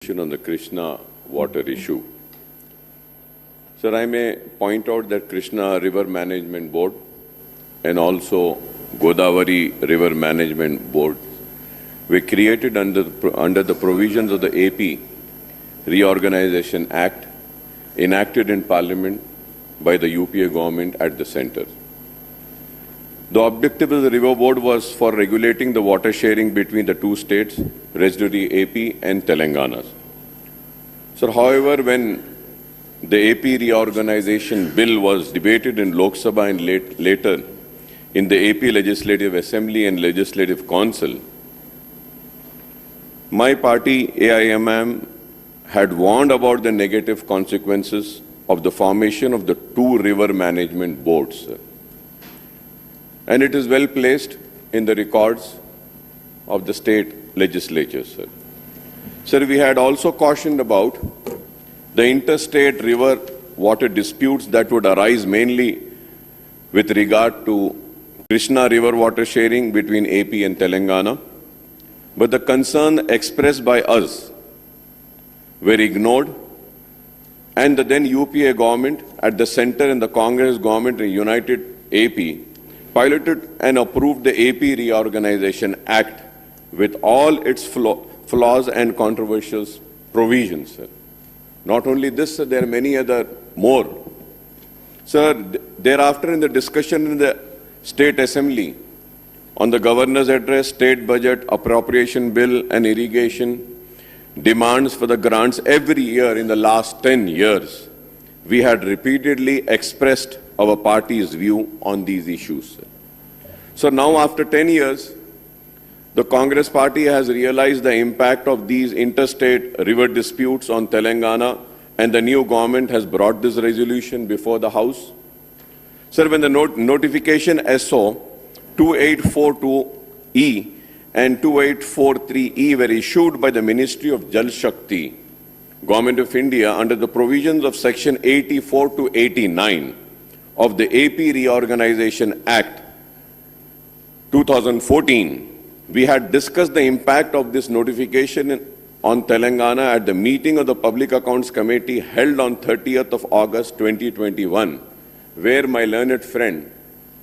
On the Krishna water issue. Sir, I may point out that Krishna River Management Board and also Godavari River Management Board were created under the provisions of the AP Reorganization Act enacted in Parliament by the UPA government at the centre. The objective of the River Board was for regulating the water sharing between the two states, residuary AP and Telangana. So, however, when the AP reorganization bill was debated in Lok Sabha and later in the AP Legislative Assembly and Legislative Council, my party, AIMM, had warned about the negative consequences of the formation of the two river management boards. And it is well placed in the records of the state legislatures. Sir, we had also cautioned about the interstate river water disputes that would arise mainly with regard to Krishna river water sharing between AP and Telangana. But the concern expressed by us were ignored, and the then UPA government at the centre and the Congress government in United AP piloted and approved the AP Reorganization Act with all its flaws and controversial provisions. Sir. Not only this, sir, there are many other more. Sir, thereafter in the discussion in the State Assembly on the Governor's Address, State Budget, Appropriation Bill and Irrigation demands for the grants every year in the last 10 years, we had repeatedly expressed our party's view on these issues. So now after 10 years, the Congress party has realized the impact of these interstate river disputes on Telangana, and the new government has brought this resolution before the House. Sir, when the notification SO 2842E and 2843E were issued by the Ministry of Jal Shakti, Government of India, under the provisions of Section 84 to 89 of the AP Reorganization Act 2014, we had discussed the impact of this notification on Telangana at the meeting of the Public Accounts Committee held on 30th of August 2021, where my learned friend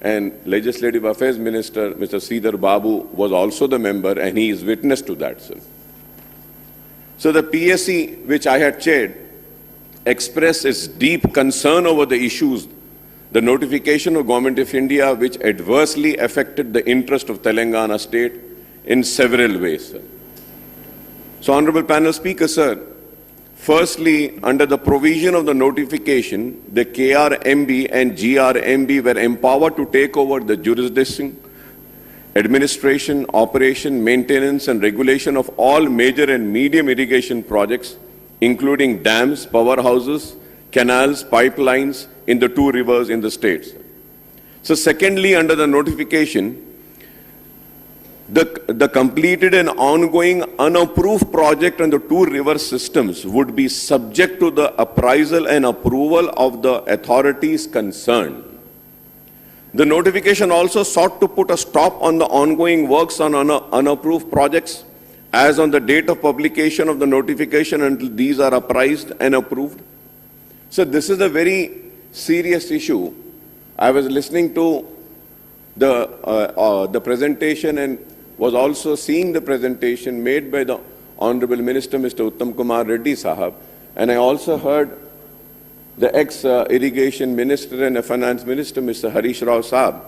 and Legislative Affairs Minister, Mr. Sridhar Babu, was also the member, and he is witness to that, sir. So the PSC, which I had chaired, expressed its deep concern over the issues, the notification of Government of India, which adversely affected the interest of Telangana state in several ways, sir. So, Honorable Panel Speaker, sir, firstly, under the provision of the notification, the KRMB and GRMB were empowered to take over the jurisdiction, administration, operation, maintenance and regulation of all major and medium irrigation projects, including dams, powerhouses, canals, pipelines in the two rivers in the states. So secondly, under the notification, the completed and ongoing unapproved project on the two river systems would be subject to the appraisal and approval of the authorities concerned. The notification also sought to put a stop on the ongoing works on unapproved projects as on the date of publication of the notification until these are appraised and approved. So this is a very serious issue. I was listening to the presentation and was also seeing the presentation made by the Honorable Minister, Mr. Uttam Kumar Reddy Sahab, and I also heard the ex-irrigation minister and finance minister, Mr. Harish Rao Sahab,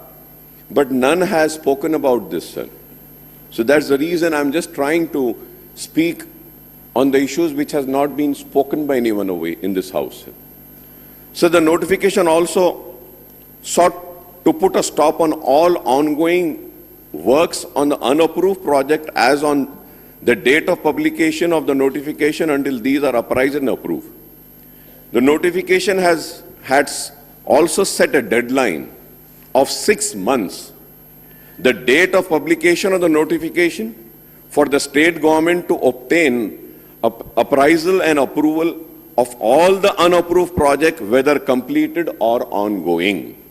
but none has spoken about this, sir. So that's the reason I'm just trying to speak on the issues which has not been spoken by anyone away in this House. So the notification also sought to put a stop on all ongoing works on the unapproved project as on the date of publication of the notification until these are appraised and approved. The notification had also set a deadline of 6 months, the date of publication of the notification, for the state government to obtain appraisal and approval of all the unapproved projects, whether completed or ongoing.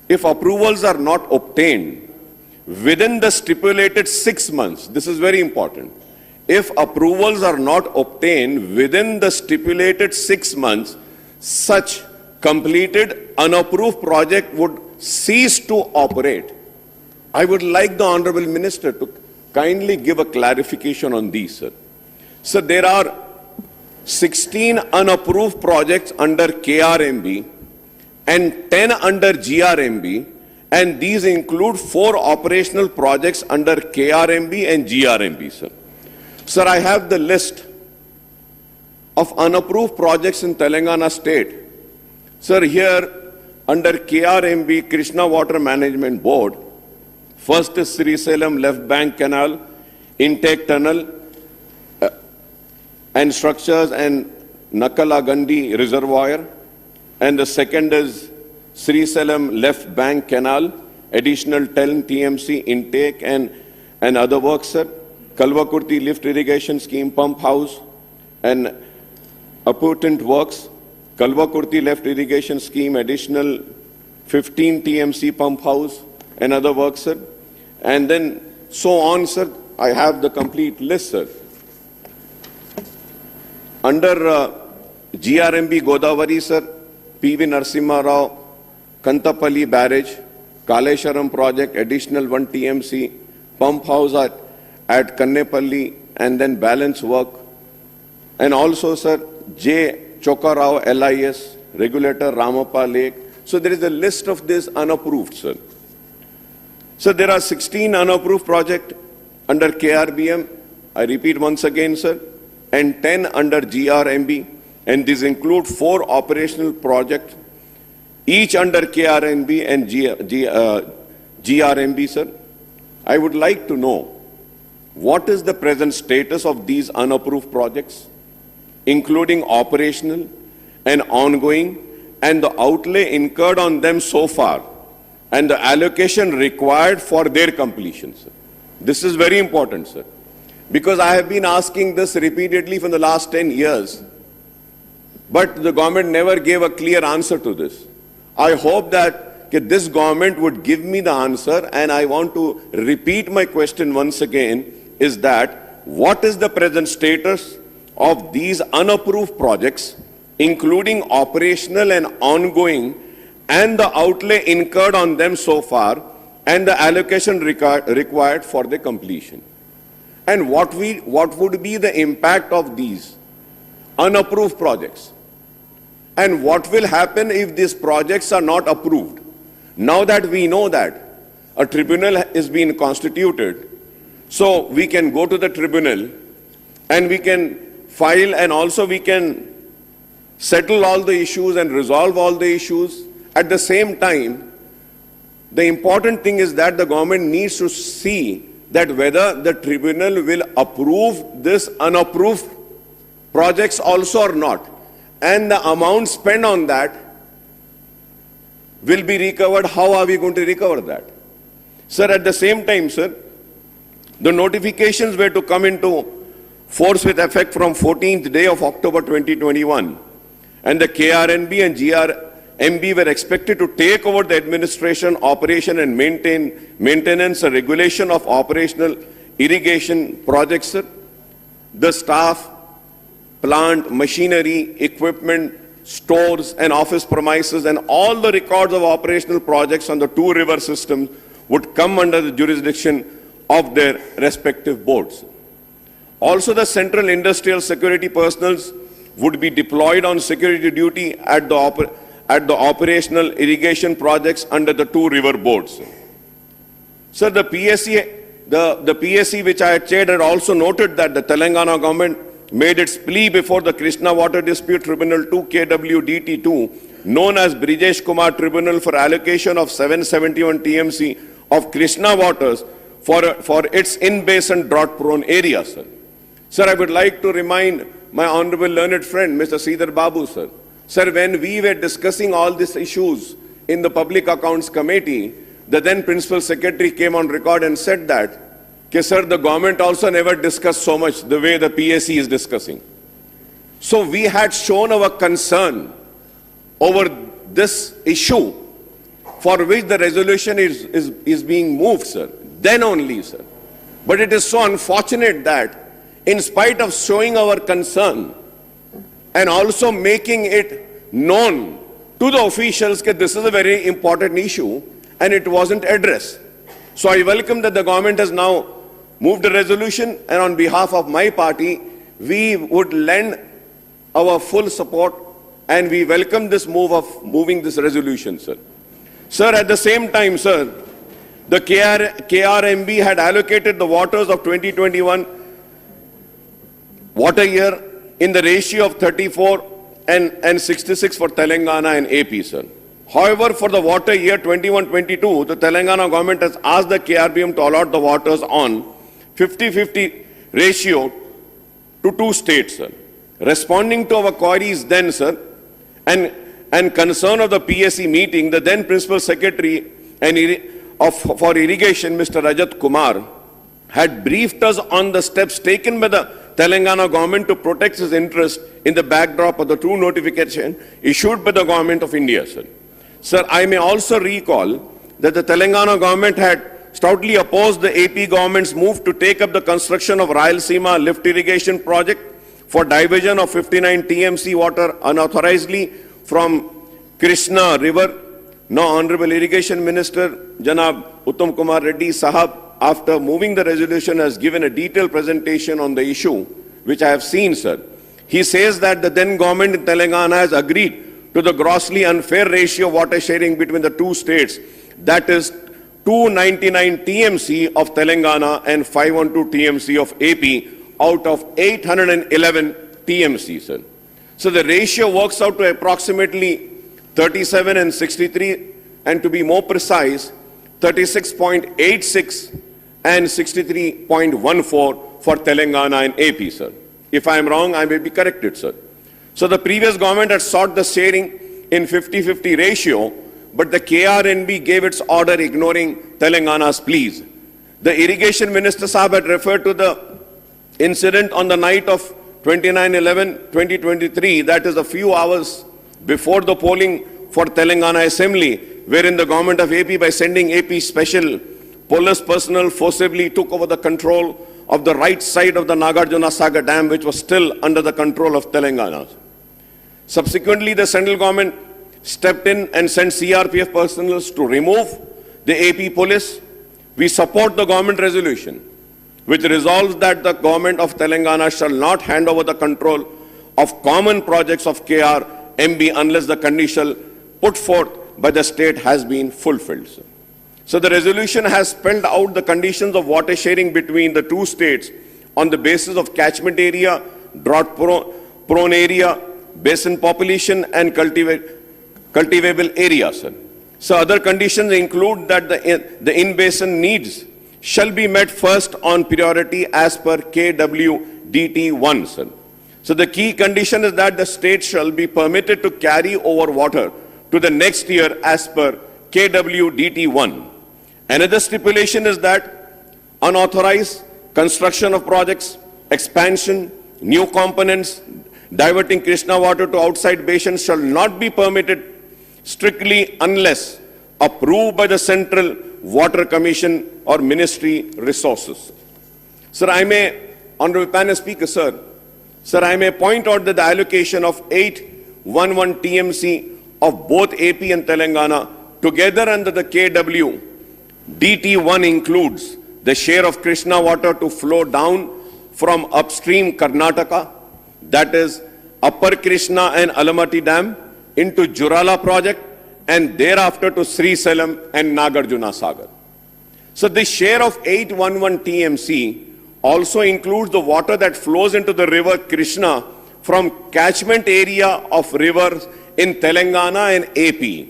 If approvals are not obtained within the stipulated 6 months, this is very important, if approvals are not obtained within the stipulated 6 months, such completed unapproved project would cease to operate. I would like the Honorable Minister to kindly give a clarification on these, sir. So there are 16 unapproved projects under KRMB and 10 under GRMB, and these include 4 operational projects under KRMB and GRMB, sir. Sir, I have the list of unapproved projects in Telangana state. Sir, here under KRMB, Krishna Water Management Board, first is Srisalem Left Bank Canal, Intake Tunnel, and structures and Nakalagandi Reservoir, and the second is Srisalem Left Bank Canal, additional 10 TMC intake and other works, sir. Kalvakurti Lift Irrigation Scheme Pump House and appurtenant works. Kalvakurti Left Irrigation Scheme, additional 15 TMC Pump House and other works, sir. And then so on, sir. I have the complete list, sir. Under GRMB Godavari, sir, PV Narasimha Rao, Kantapalli Barrage, Kalesharam project, additional 1 TMC, pump house at Kannepalli, and then balance work. And also, sir, J. Chokarao LIS, regulator Ramappa Lake. So there is a list of this unapproved, sir. So there are 16 unapproved projects under KRBM, I repeat once again, sir, and 10 under GRMB, and these include 4 operational projects, each under KRMB and GRMB, sir. I would like to know what is the present status of these unapproved projects, including operational and ongoing, and the outlay incurred on them so far, and the allocation required for their completion, sir. This is very important, sir, because I have been asking this repeatedly for the last 10 years, but the government never gave a clear answer to this. I hope that this government would give me the answer, and I want to repeat my question once again, is that what is the present status of these unapproved projects, including operational and ongoing, and the outlay incurred on them so far, and the allocation required for the completion? And what would be the impact of these unapproved projects? And what will happen if these projects are not approved? Now that we know that a tribunal is being constituted, so we can go to the tribunal and we can file, and also we can settle all the issues and resolve all the issues. At the same time, the important thing is that the government needs to see that whether the tribunal will approve this unapproved projects also or not, and the amount spent on that will be recovered. How are we going to recover that? Sir, at the same time, sir, the notifications were to come into force with effect from 14th day of October 2021, and the KRNB and GRMB were expected to take over the administration, operation and maintenance and regulation of operational irrigation projects, sir. The staff, plant, machinery, equipment, stores and office premises, and all the records of operational projects on the 2 river systems would come under the jurisdiction of their respective boards. Also, the Central Industrial Security Personnels would be deployed on security duty at the operational irrigation projects under the 2 river boards. Sir, the PSC which I had chaired had also noted that the Telangana government made its plea before the Krishna Water Dispute Tribunal 2 KWDT2, known as Brijesh Kumar Tribunal, for allocation of 771 TMC of Krishna waters for its in-basin drought-prone areas, sir. Sir, I would like to remind my honorable learned friend, Mr. Sridhar Babu, sir. Sir, when we were discussing all these issues in the Public Accounts Committee, the then Principal Secretary came on record and said that, sir, the government also never discussed so much the way the PSC is discussing. So we had shown our concern over this issue, for which the resolution is being moved, sir. Then only, sir. But it is so unfortunate that in spite of showing our concern and also making it known to the officials that this is a very important issue and it wasn't addressed. So I welcome that the government has now moved a resolution, and on behalf of my party, we would lend our full support and we welcome this move of moving this resolution, sir. Sir, at the same time, sir, the KRMB had allocated the waters of 2021 water year in the ratio of 34 and 66 for Telangana and AP, sir. However, for the water year 21-22, the Telangana government has asked the KRBM to allot the waters on 50-50 ratio to two states, sir. Responding to our queries then, sir, and concern of the PSC meeting, the then Principal Secretary for Irrigation, Mr. Rajat Kumar, had briefed us on the steps taken by the Telangana government to protect his interest in the backdrop of the true notification issued by the Government of India, sir. Sir, I may also recall that the Telangana government had stoutly opposed the AP government's move to take up the construction of Rayalaseema lift irrigation project for diversion of 59 TMC water unauthorizedly from Krishna River. Now, Honorable Irrigation Minister Janab Uttam Kumar Reddy Sahab, after moving the resolution, has given a detailed presentation on the issue, which I have seen, sir. He says that the then government in Telangana has agreed to the grossly unfair ratio of water sharing between the two states, that is 299 TMC of Telangana and 512 TMC of AP out of 811 TMC, sir. So the ratio works out to approximately 37 and 63, and to be more precise, 36.86 and 63.14 for Telangana and AP, sir. If I am wrong, I may be corrected, sir. So the previous government had sought the sharing in 50-50 ratio, but the KRNB gave its order ignoring Telangana's pleas. The Irrigation Minister Sahab had referred to the incident on the night of 29/11/2023, that is a few hours before the polling for Telangana Assembly, wherein the government of AP, by sending AP special police personnel, forcibly took over the control of the right side of the Nagarjuna Sagar Dam, which was still under the control of Telangana. Subsequently, the central government stepped in and sent CRPF personnel to remove the AP police. We support the government resolution, which resolves that the government of Telangana shall not hand over the control of common projects of KRMB unless the condition put forth by the state has been fulfilled. So the resolution has spelled out the conditions of water sharing between the two states on the basis of catchment area, drought-prone area, basin population, and cultivable area, sir. So other conditions include that the in-basin needs shall be met first on priority as per KWDT1, sir. So the key condition is that the state shall be permitted to carry over water to the next year as per KWDT1. Another stipulation is that unauthorized construction of projects, expansion, new components, diverting Krishna water to outside basins shall not be permitted strictly unless approved by the Central Water Commission or Ministry resources. Sir, I may, Honorable Panel Speaker, sir, I may point out that the allocation of 811 TMC of both AP and Telangana together under the KW DT1 includes the share of Krishna water to flow down from upstream Karnataka, that is Upper Krishna and Alamati Dam, into Jurala project, and thereafter to Srisalam and Nagarjuna Sagar. So this share of 811 TMC also includes the water that flows into the river Krishna from catchment area of rivers in Telangana and AP.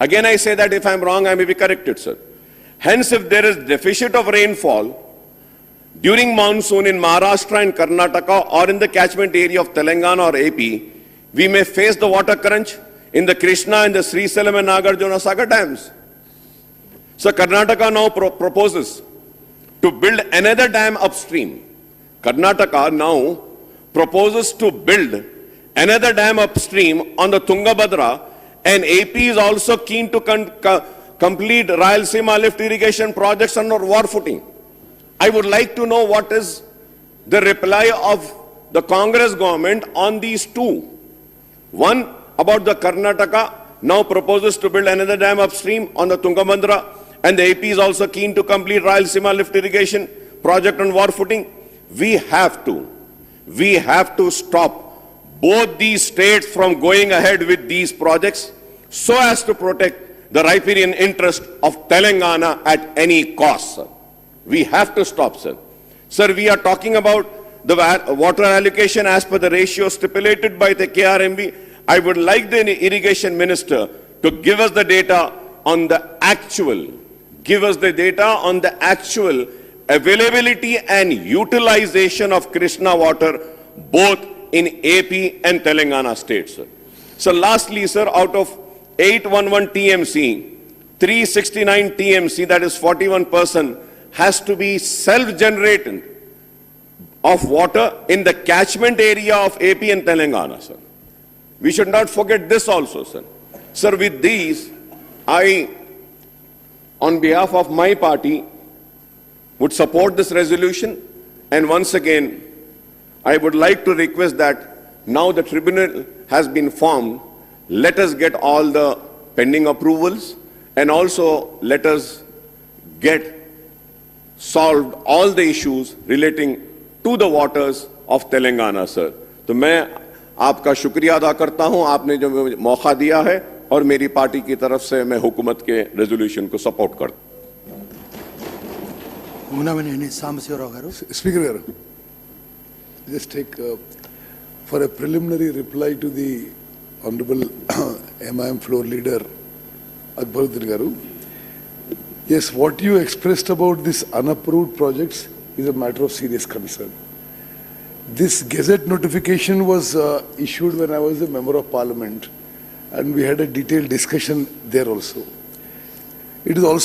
Again, I say that if I'm wrong, I may be corrected, sir. Hence, if there is deficit of rainfall during monsoon in Maharashtra and Karnataka or in the catchment area of Telangana or AP, we may face the water crunch in the Krishna and the Srisalam and Nagarjuna Sagar dams. So Karnataka now proposes to build another dam upstream. Karnataka now proposes to build another dam upstream on the Tungabhadra, and AP is also keen to complete Rayalaseema lift irrigation projects under war footing. I would like to know what is the reply of the Congress government on these two. One about the Karnataka now proposes to build another dam upstream on the Tungabhadra, and the AP is also keen to complete Rayalaseema lift irrigation project on war footing. We have to stop both these states from going ahead with these projects so as to protect the riparian interest of Telangana at any cost, sir. We have to stop, sir. Sir, we are talking about the water allocation as per the ratio stipulated by the KRMB. I would like the irrigation minister to give us the data on the actual, availability and utilization of Krishna water both in AP and Telangana states, sir. So lastly, sir, out of 811 TMC, 369 TMC, that is 41%, has to be self-generated of water in the catchment area of AP and Telangana, sir. We should not forget this also, sir. Sir, with these, I, on behalf of my party, would support this resolution. And once again, I would like to request that now the tribunal has been formed, let us get all the pending approvals and also let us get solved all the issues relating to the waters of Telangana, sir. तो मैं आपका शुक्रिया अदा करता हूं, आपने जो मौका दिया है और मेरी पार्टी की तरफ से मैं हुकूमत के रेजोल्यूशन को सपोर्ट करता हूं। Speaker, just take for a preliminary reply to the Honorable MIM floor leader Akbaruddin Garu. Yes, what you expressed about this unapproved projects is a matter of serious concern. This Gazette notification was issued when I was a member of Parliament, and we had a detailed discussion there also. It is also